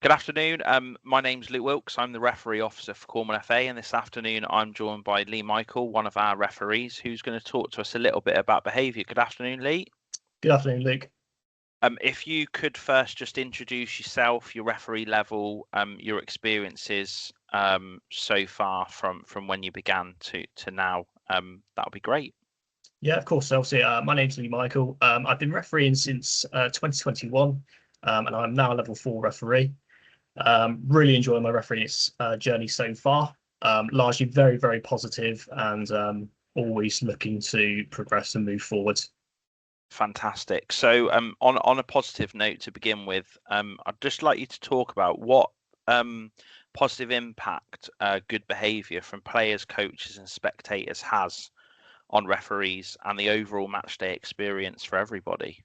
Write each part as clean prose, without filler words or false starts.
Good afternoon. My name's Wilkes. I'm the referee officer for Cornwall FA, and this afternoon I'm joined by Leigh Michael, one of our referees, who's going to talk to us a little bit about behaviour. Good afternoon, Leigh. Good afternoon, Luke. If you could first just introduce yourself, your referee level, your experiences so far from when you began to now, that would be great. Yeah, of course. Obviously, my name's Leigh Michael. I've been refereeing since 2021, and I'm now a level 4 referee. Really enjoying my refereeing journey so far. Largely very, very positive and always looking to progress and move forward. Fantastic. So, on a positive note to begin with, I'd just like you to talk about what positive impact good behaviour from players, coaches, and spectators has on referees and the overall matchday experience for everybody.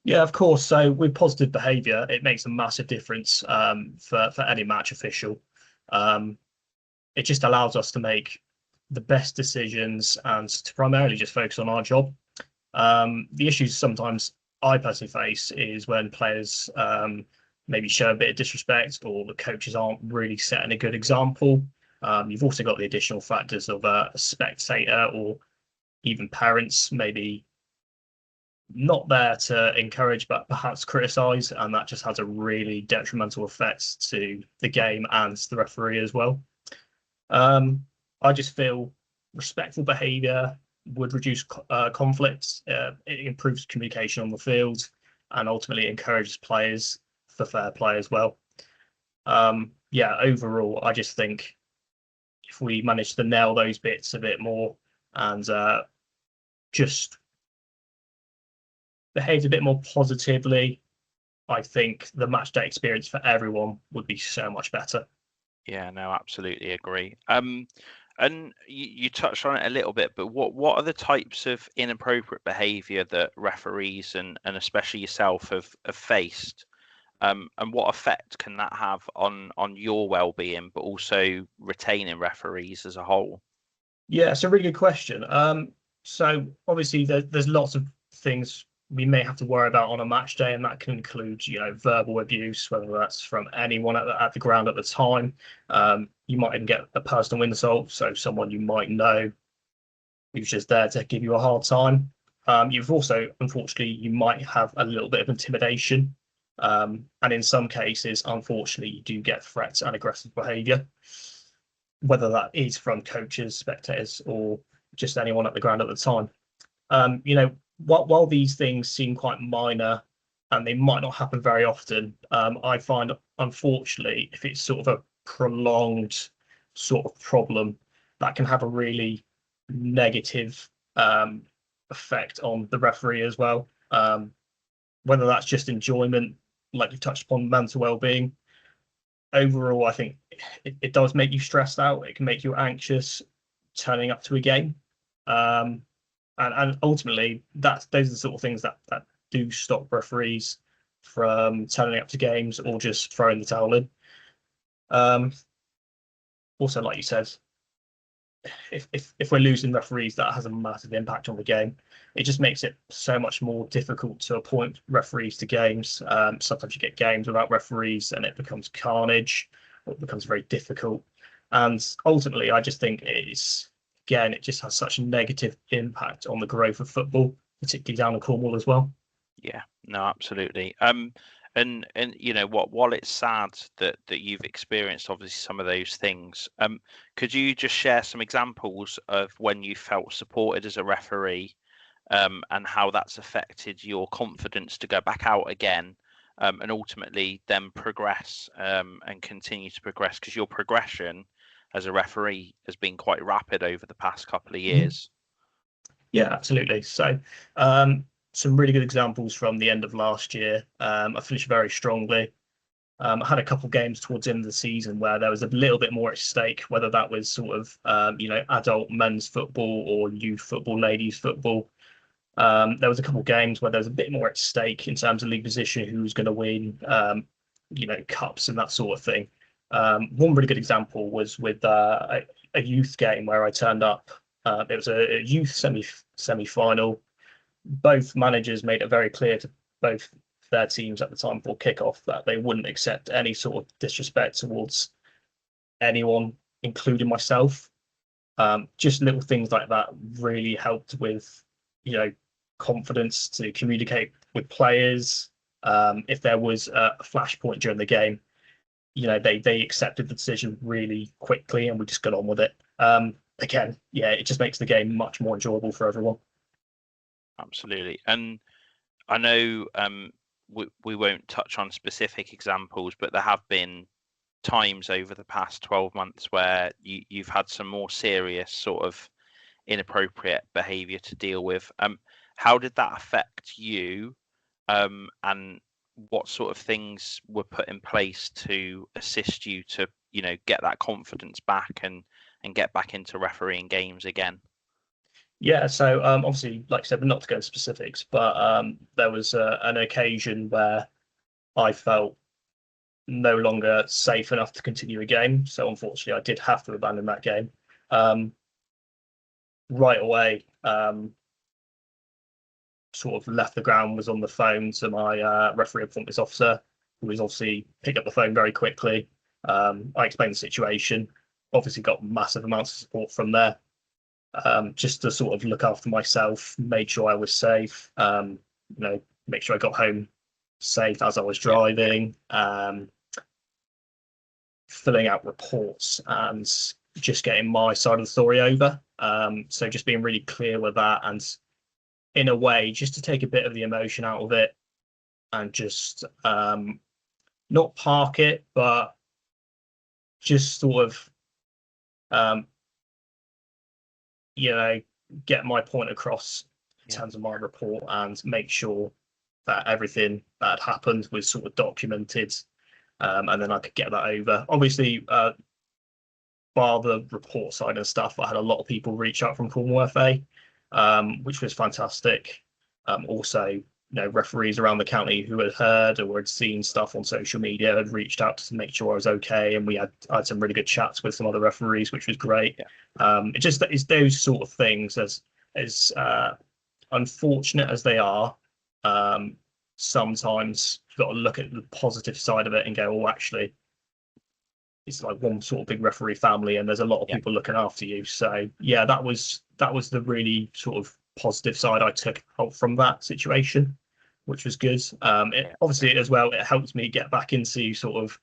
Yeah, of course. So with positive behaviour, it makes a massive difference for any match official. It just allows us to make the best decisions and to primarily just focus on our job. The issues sometimes I personally face is when players maybe show a bit of disrespect or the coaches aren't really setting a good example. You've also got the additional factors of a spectator or even parents maybe not there to encourage but perhaps criticize, and that just has a really detrimental effect to the game and the referee as well. I just feel respectful behaviour would reduce conflicts. It improves communication on the field and ultimately encourages players for fair play as well. Overall, I just think if we manage to nail those bits a bit more and just behave a bit more positively, I think the match day experience for everyone would be so much better. Yeah, no, absolutely agree. And you touched on it a little bit, but what are the types of inappropriate behaviour that referees and especially yourself have faced? And what effect can that have on your well-being, but also retaining referees as a whole? Yeah, it's a really good question. So obviously there's lots of things we may have to worry about on a match day, and that can include, verbal abuse, whether that's from anyone at the ground at the time. You might even get a personal insult, so someone you might know who's just there to give you a hard time. You've also, unfortunately, you might have a little bit of intimidation. And in some cases, unfortunately, you do get threats and aggressive behaviour, whether that is from coaches, spectators, or just anyone at the ground at the time. While these things seem quite minor and they might not happen very often, I find, unfortunately, if it's sort of a prolonged sort of problem, that can have a really negative effect on the referee as well. Whether that's just enjoyment, like you touched upon, mental well-being. Overall, I think it does make you stressed out. It can make you anxious turning up to a game. And ultimately, those are the sort of things that do stop referees from turning up to games or just throwing the towel in. Also, like you said, if we're losing referees, that has a massive impact on the game. It just makes it so much more difficult to appoint referees to games. Sometimes you get games without referees and it becomes carnage, or it becomes very difficult. And ultimately, I just think it just has such a negative impact on the growth of football, particularly down in Cornwall as well. Yeah, no, absolutely. And while it's sad that you've experienced obviously some of those things, could you just share some examples of when you felt supported as a referee, and how that's affected your confidence to go back out again, and ultimately then progress and continue to progress, because your progression as a referee has been quite rapid over the past couple of years. Yeah, absolutely. So some really good examples from the end of last year. I finished very strongly. I had a couple of games towards the end of the season where there was a little bit more at stake, whether that was sort of adult men's football or youth football, ladies football. There was a couple of games where there was a bit more at stake in terms of league position, who was going to win, cups and that sort of thing. One really good example was with a youth game where I turned up. It was a youth semi-final. Both managers made it very clear to both their teams at the time before kickoff that they wouldn't accept any sort of disrespect towards anyone, including myself. Just little things like that really helped with, confidence to communicate with players. If there was a flashpoint during the game, they accepted the decision really quickly, and we just got on with it. Again, yeah, it just makes the game much more enjoyable for everyone. Absolutely. And I know we won't touch on specific examples, but there have been times over the past 12 months where you've had some more serious sort of inappropriate behaviour to deal with. How did that affect you? And what sort of things were put in place to assist you to, get that confidence back and get back into refereeing games again? Yeah, so obviously, like I said, we're not to go into specifics, but there was an occasion where I felt no longer safe enough to continue a game. So unfortunately, I did have to abandon that game. Right away, sort of left the ground, was on the phone to my referee appointments officer, who was obviously picked up the phone very quickly. I explained the situation, obviously got massive amounts of support from there. Just to sort of look after myself, made sure I was safe, make sure I got home safe as I was driving, filling out reports and just getting my side of the story over. So just being really clear with that, and in a way, just to take a bit of the emotion out of it and just not park it, but just sort of get my point across in terms of my report and make sure that everything that had happened was sort of documented, and then I could get that over. Obviously, bar the report side and stuff, I had a lot of people reach out from Cornwall FA, which was fantastic. Also, referees around the county who had heard or had seen stuff on social media had reached out to make sure I was okay, and I had some really good chats with some other referees, which was great. It's those sort of things, as unfortunate as they are. Sometimes you've got to look at the positive side of it and go, oh, actually, it's like one sort of big referee family, and there's a lot of people looking after you. So yeah, that was the really sort of positive side I took out from that situation, which was good. Obviously as well, it helped me get back into sort of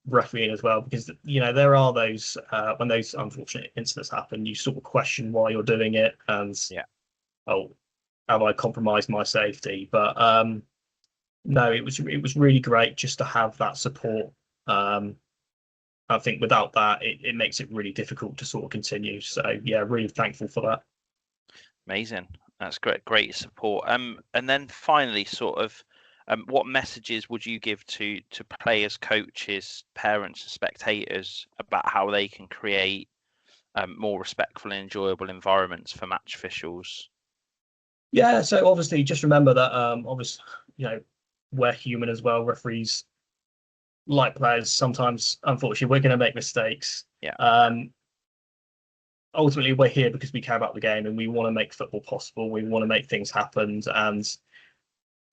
refereeing as well, because there are those when those unfortunate incidents happen, you sort of question why you're doing it, and oh, have I compromised my safety? But no, it was really great just to have that support. I think without that, it makes it really difficult to sort of continue. So yeah, really thankful for that. Amazing. That's great support. And then finally, sort of, what messages would you give to players, coaches, parents, and spectators about how they can create more respectful and enjoyable environments for match officials? Yeah, so obviously just remember that obviously, we're human as well. Referees, like players, sometimes unfortunately we're going to make mistakes. Ultimately, we're here because we care about the game and we want to make football possible. We want to make things happen, and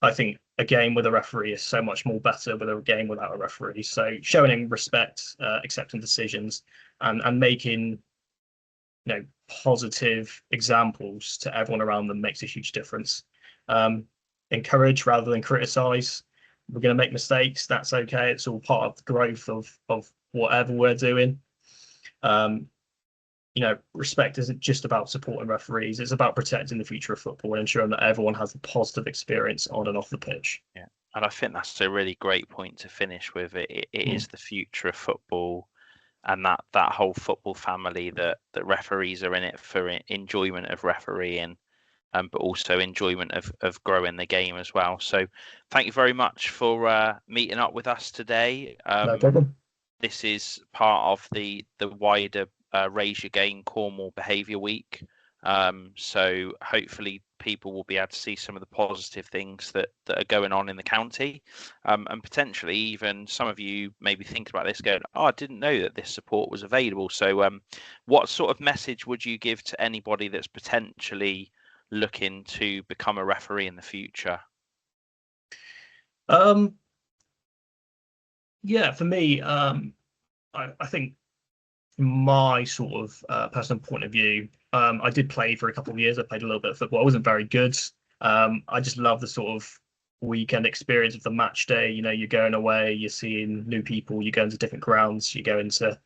I think a game with a referee is so much more better with a game without a referee. So showing him respect, accepting decisions, and making positive examples to everyone around them makes a huge difference. Encourage rather than criticize. We're going to make mistakes. That's okay. It's all part of the growth of whatever we're doing. Respect isn't just about supporting referees. It's about protecting the future of football and ensuring that everyone has a positive experience on and off the pitch. Yeah, and I think that's a really great point to finish with. It is the future of football, and that whole football family, that referees are in it for enjoyment of refereeing, but also enjoyment of growing the game as well. So thank you very much for meeting up with us today. No problem. This is part of the wider Raise Your Game Cornwall Behaviour Week. So hopefully people will be able to see some of the positive things that are going on in the county, and potentially even some of you maybe thinking about this going, oh, I didn't know that this support was available. So what sort of message would you give to anybody that's potentially looking to become a referee in the future? Um, yeah, for me, I think from my sort of personal point of view, I did play for a couple of years. I played a little bit of football. I wasn't very good. I just love the sort of weekend experience of the match day. You know, you're going away, you're seeing new people, you go into different grounds, you go into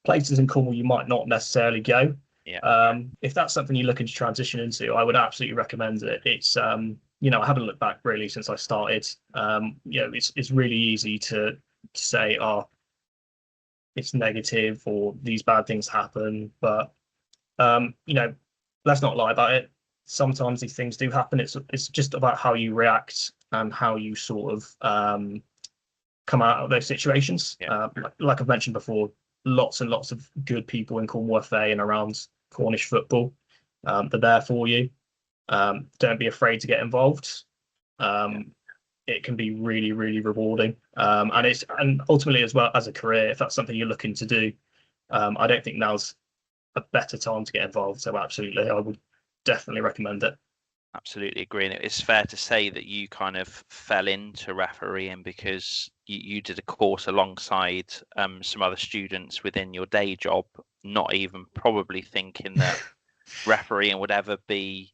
places in Cornwall you might not necessarily go. Yeah, If that's something you're looking to transition into, I would absolutely recommend it. It's you know, I haven't looked back really since I started. You know, it's really easy to say, oh, it's negative or these bad things happen, but you know, let's not lie about it. Sometimes these things do happen. It's just about how you react and how you sort of come out of those situations. yeah, Like I've mentioned before, lots and lots of good people in Cornwall FA and around Cornish football. They're there for you. Don't be afraid to get involved. yeah, It can be really, really rewarding. yeah. And ultimately as well as a career, if that's something you're looking to do, I don't think now's a better time to get involved. So absolutely, I would definitely recommend it. Absolutely agree. And it's fair to say that you kind of fell into refereeing because you did a course alongside some other students within your day job, not even probably thinking that refereeing would ever be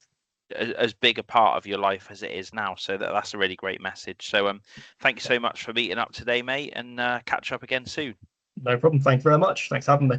as big a part of your life as it is now. So that's a really great message. So thank you so much for meeting up today, mate, and catch up again soon. No problem. Thank you very much. Thanks for having me.